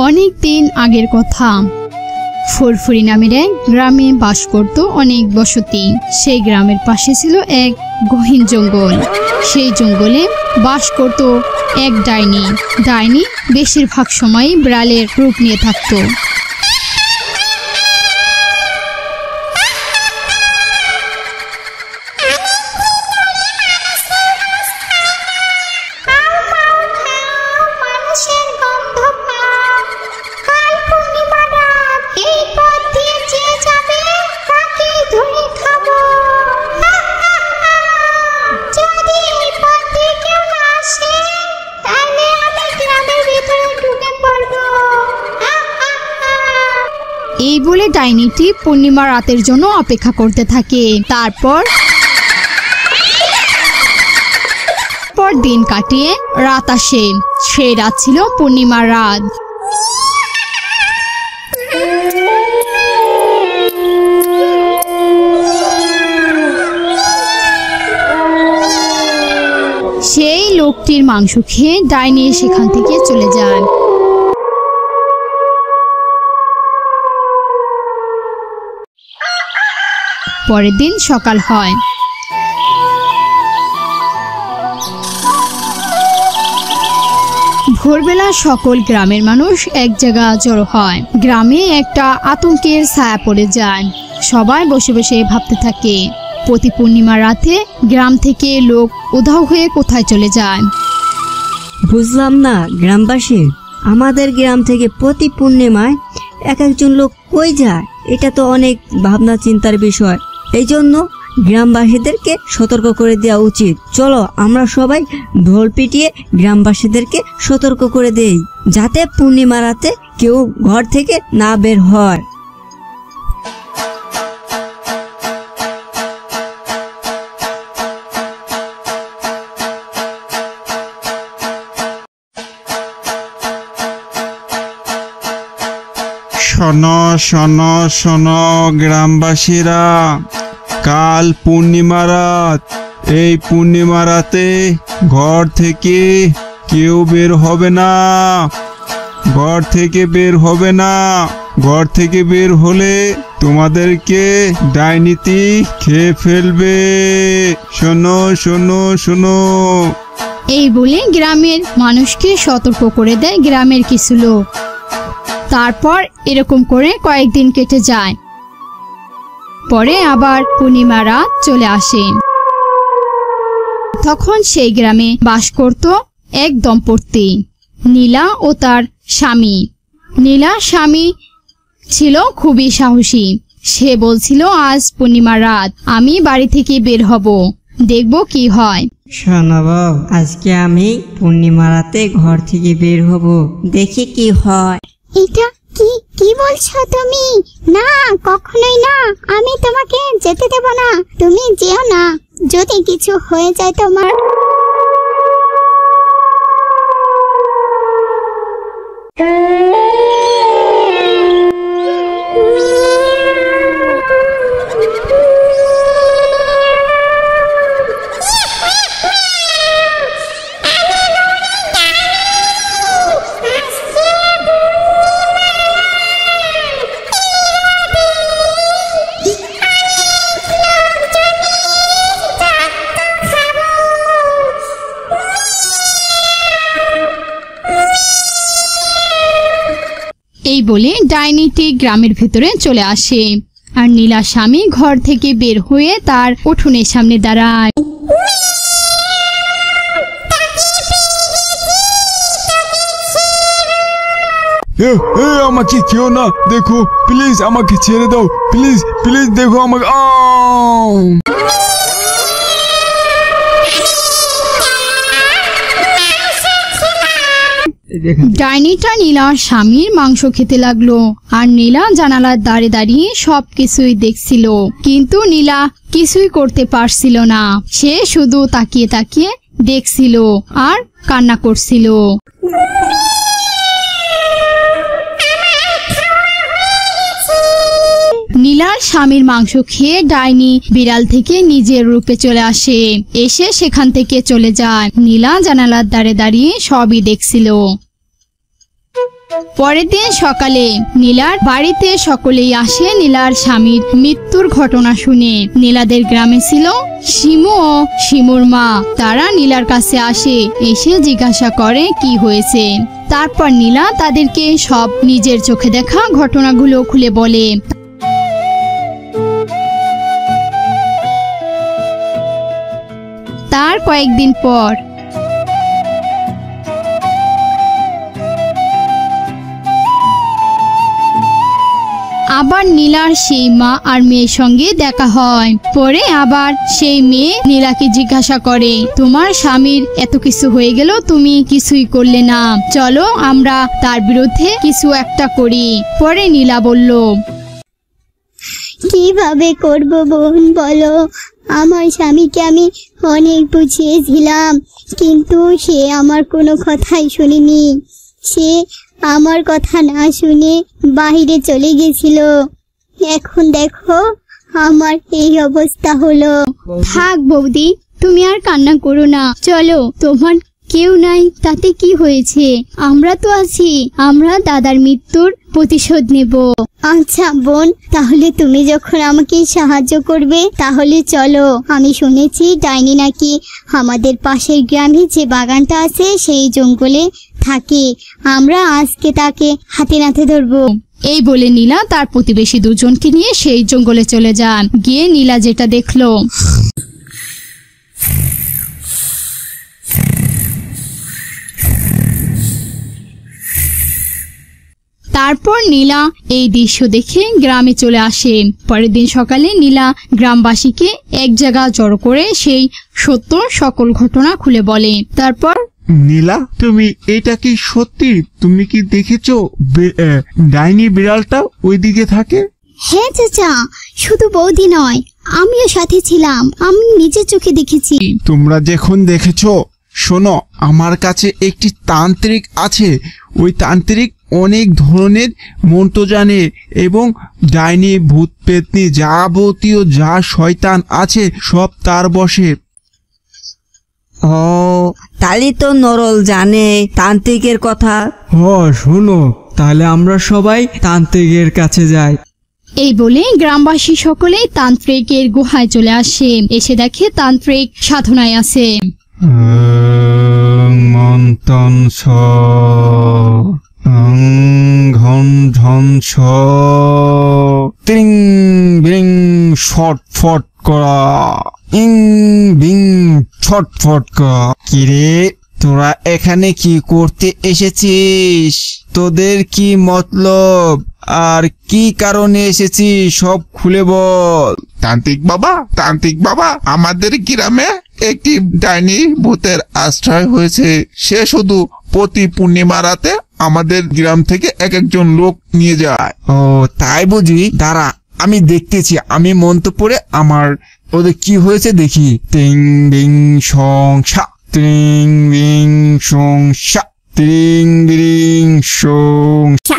অনেক দিন আগের কথা। ফুরফুরি নামের এক গ্রামে বাস করত অনেক বসতি। সেই গ্রামের পাশে ছিল এক গহীন জঙ্গল। সেই জঙ্গলে বাস করত এক ডাইনি। ডাইনি বেশিরভাগ সময়ই বিড়ালের রূপ নিয়ে থাকত। এই বলে ডাইনিটি পূর্ণিমা রাতের জন্য অপেক্ষা করতে থাকে। তারপর দিন কাটিয়ে রাত আসে। সেই রাত ছিল পূর্ণিমার রাত। সেই লোকটির মাংস খেয়ে ডাইনি সেখান থেকে চলে যায়। পরের দিন সকাল হয়। ভোরবেলা সকল গ্রামের মানুষ এক জায়গা জড়ো হয়। গ্রামে একটা আতঙ্কের ছায়া পড়ে যায়। সবাই বসে বসে ভাবতে থাকে, প্রতি পূর্ণিমা রাতে গ্রাম থেকে লোক উধাও হয়ে কোথায় চলে যায়। বুঝলাম না গ্রামবাসী, আমাদের গ্রাম থেকে প্রতি পূর্ণিমায় এক একজন লোক কই যায়? এটা তো অনেক ভাবনা চিন্তার বিষয়। এই জন্য গ্রামবাসীদেরকে সতর্ক করে দেওয়া উচিত। চলো আমরা সবাই ঢোল পিটিয়ে গ্রামবাসীদেরকে সতর্ক করে দেই, যাতে পূর্ণিমা রাতে কেউ ঘর থেকে না বের হয়। শোনো শোনো শোনো গ্রামবাসীরা, কাল পূর্ণিমা রাত। এই পূর্ণিমা রাতে ঘর থেকে কেউ বের হবে না। ঘর থেকে বের হবে না। ঘর থেকে বের হলে তোমাদেরকে ডাইনিটি খেয়ে ফেলবে। শোনো শোনো শোনো। এই বলে গ্রামের মানুষকে সতর্ক করে দেয় গ্রামের কিছু লোক। তারপর এরকম করে কয়েকদিন কেটে যায়। পরে আবার পূর্ণিমা রাত চলে আসে। তখন সেই গ্রামে বাস করত এক দম্পতি, নীলা ও তার স্বামী। নীলার স্বামী ছিল খুবই সাহসী। সে বলছিল, আজ পূর্ণিমা রাত, আমি বাড়ি থেকে বের হব, দেখব কি হয়। শোনো বউ, আজকে আমি পূর্ণিমা রাতে ঘর থেকে বের হব, দেখি কি হয়। এটা কি বলছো তুমি? না, কখনোই না, আমি তোমাকে যেতে দেব না। তুমি যেও না, যদি কিছু হয়ে যায় তোমার। এই বলে ডাইনিটি গ্রামের ভেতরে চলে আসে। আর নীলা স্বামী ঘর থেকে বের হয়ে তার উঠোনের সামনে দাঁড়ায়। আমাকে কেউ না, দেখো প্লিজ, আমাকে ছেড়ে দাও, প্লিজ প্লিজ, দেখো আমাকে। ডাইনিটা নীলার স্বামীর মাংস খেতে লাগলো। আর নীলা জানালার দাঁড়ে দাঁড়িয়ে সবকিছুই দেখছিল, কিন্তু নীলা কিছুই করতে পারছিল না। সে শুধু তাকিয়ে তাকিয়ে দেখছিল আর কান্না করছিল। নীলার স্বামীর মাংস খেয়ে ডাইনি বিড়াল থেকে নিজের রূপে চলে আসে। এসে সেখান থেকে চলে যায়। নীলা জানালার ধারে দাঁড়িয়ে সবই দেখছিল। পরের দিন সকালে নীলার বাড়িতে সকলেই আসে নীলার স্বামীর মৃত্যুর ঘটনা শুনে। নীলাদের গ্রামে ছিল শিমু ও শিমুর মা। তারা নীলার কাছে আসে, এসে জিজ্ঞাসা করে কি হয়েছে। তারপর নীলা তাদেরকে সব নিজের চোখে দেখা ঘটনাগুলো খুলে বলে। তার কয়েকদিন পর আবার নীলার সেই মা আর মেয়ের সঙ্গে দেখা হয়। পরে আবার সেই মেয়ে নীলাকে জিজ্ঞাসা করে, তোমার স্বামীর এত কিছু হয়ে গেল, তুমি কিছুই করলে না, চলো আমরা তার বিরুদ্ধে কিছু একটা করি। পরে নীলা বলল, কিভাবে করব বোন বলো? আমার স্বামীকে আমি অনেক বুঝিয়েছিলাম, কিন্তু সে আমার কোনো কথাই শুনেনি। সে আমার কথা না শুনে বাইরে চলে গেছিল। এখন দেখো আমার এই অবস্থা হলো। থাক বৌদি, তুমি আর কান্না করো না, চলো, তোমার কেউ নাই তাতে কি হয়েছে, আমরা তো আছি, আমরা দাদার মৃত্যুর প্রতিশোধ নেব। আচ্ছা বোন, তাহলে তুমি যখন আমাকে সাহায্য করবে তাহলে চলো। আমি শুনেছি ডাইনি নাকি আমাদের পাশের গ্রামে যে বাগানটা আছে সেই জঙ্গলে থাকে। আমরা আজকে তাকে হাতে নাতে ধরবো। এই বলে নীলা তার প্রতিবেশী দুজনকে নিয়ে সেই জঙ্গলে চলে যান। গিয়ে নীলা যেটা দেখলো, তারপর নীলা এই দৃশ্য দেখে গ্রামে চলে আসে। পরের দিন সকালে নীলা গ্রামবাসীকে এক জায়গা জড়ো করে সেই সত্য সকল ঘটনা খুলে বলে। তারপর, নীলা, তুমি এটা কি সত্যি? তুমি কি দেখেছো ডাইনি বিড়ালটা ওইদিকে থাকে? হ্যাঁ চাচা, শুধু বৌদি নয়, আমিও সাথে ছিলাম, আমি নিজের চোখে দেখেছি। তোমরা যখন দেখেছো, শোনো, আমার কাছে একটি তান্ত্রিক আছে। ওই তান্ত্রিক অনেক ধরনের মন্ত্র জানে এবং ডাইনি ভূত পেতনি যাবতীয় যা শয়তান আছে সব তার বশে। ও, তাহলে তো নরল জানে তান্ত্রিকের কথা। শোনো, তাহলে আমরা সবাই তান্ত্রিকের কাছে যাই। এই বলে গ্রামবাসী সকলেই তান্ত্রিকের গুহায় চলে আসে। এসে দেখে তান্ত্রিক সাধনায় আছে। মন্তন ছ ঘন ঝন ছ ত্রিং বিং ছটফট করা, ইং বিং ছটফট করা। কিরে, তোরা এখানে কি করতে এসেছিস? তোদের কি মতলব আর কি কারণে এসেছিস সব খুলে বল। তান্ত্রিক বাবা, আমাদের গ্রামে একটি ডাইনি ভূতের আশ্রয় হয়েছে। সে শুধু প্রতি পূর্ণিমা রাতে আমাদের গ্রাম থেকে একজন লোক নিয়ে যায়। ও তাই বুঝি? দাঁড়া, আমি দেখতেছি, আমি মন্ত্র পড়ে আমার ওদের কি হয়েছে দেখি। তিং বিং সং সা, ত্রিং বিং সং সা, ত্রিং বিং সং সা।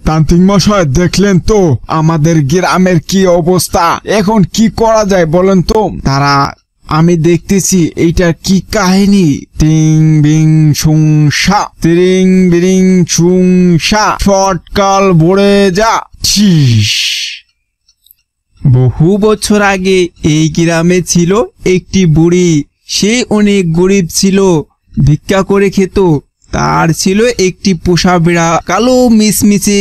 তান্ত্রিক মশাই, দেখলেন তো আমাদের গ্রামের কি অবস্থা? এখন কি করা যায় বলেন তো? তারা, আমি দেখতেছি এইটার কি কাহিনী। তিং বিং সুং সা, তিরিং বিরিং সুং সা, শটকাল ভরে যা। বহু বছর আগে এই গ্রামে ছিল একটি বুড়ি। সে অনেক গরিব ছিল, ভিক্ষা করে খেত। তার ছিল একটি পোষা বিড়াল, কালো মিসমিসে।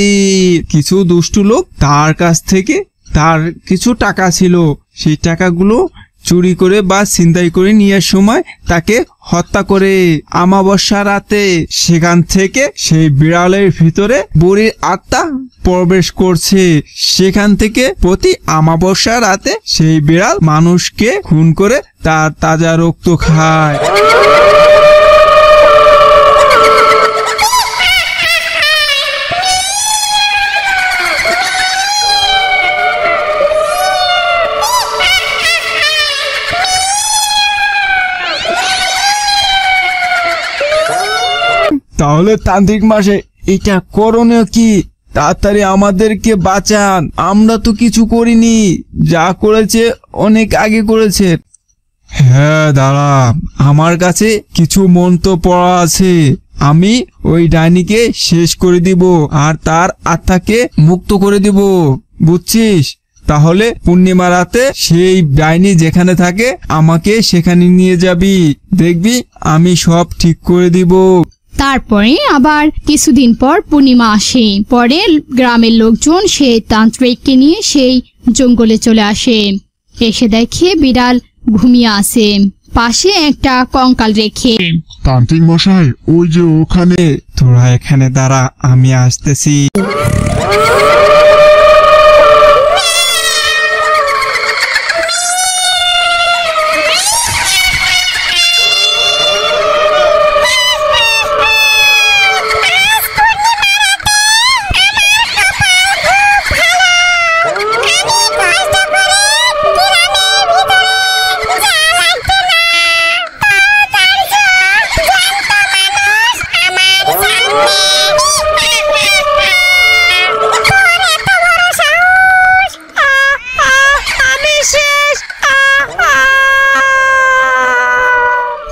কিছু দুষ্টু লোক তার কাছ থেকে তার কিছু টাকা ছিল, সেই টাকাগুলো চুরি করে বা ছিনতাই করে নেওয়ার সময় তাকে হত্যা করে অমাবস্যা রাতে। সেখান থেকে সেই বিড়ালের ভিতরে বুড়ির আত্মা প্রবেশ করছে। সেখান থেকে প্রতি অমাবস্যা রাতে সেই বিড়াল মানুষকে খুন করে তার তাজা রক্ত খায়। তাহলে তান্ত্রিক মাসে এটা করণীয় কি? তাড়াতাড়ি আমাদেরকে বাঁচান, আমরা তো কিছু করিনি, যা করেছে অনেক আগে করেছে। হ্যাঁ দাঁড়া, আমার কাছে কিছু মন্ত্র পড়া আছে, আমি ওই ডাইনিকে শেষ করে দিব আর তার আত্মাকে মুক্ত করে দিব, বুঝছিস? তাহলে পূর্ণিমা রাতে সেই ডাইনি যেখানে থাকে আমাকে সেখানে নিয়ে যাবি, দেখবি আমি সব ঠিক করে দিব। তারপরে আবার কিছুদিন পর পূর্ণিমা আসে। পরে গ্রামের লোকজন সেই তান্ত্রিককে নিয়ে সেই জঙ্গলে চলে আসে। এসে দেখে বিড়াল ঘুমিয়ে আছে, পাশে একটা কঙ্কাল রেখে। তান্ত্রিক মশাই, ওই যে ওখানে। তোরা এখানে দাঁড়া, আমি আসতেছি।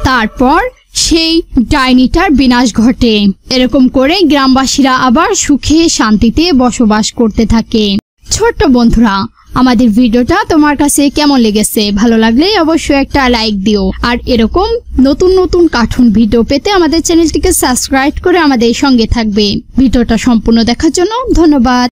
তারপর সেই ডাইনিটার বিনাশ ঘটে। এরকম করে গ্রামবাসীরা আবার সুখে শান্তিতে বসবাস করতে থাকে। ছোট্ট বন্ধুরা, আমাদের ভিডিওটা তোমার কাছে কেমন লেগেছে? ভালো লাগলে অবশ্যই একটা লাইক দিও, আর এরকম নতুন নতুন কার্টুন ভিডিও পেতে আমাদের চ্যানেলটিকে সাবস্ক্রাইব করে আমাদের সঙ্গে থাকবে। ভিডিওটা সম্পূর্ণ দেখার জন্য ধন্যবাদ।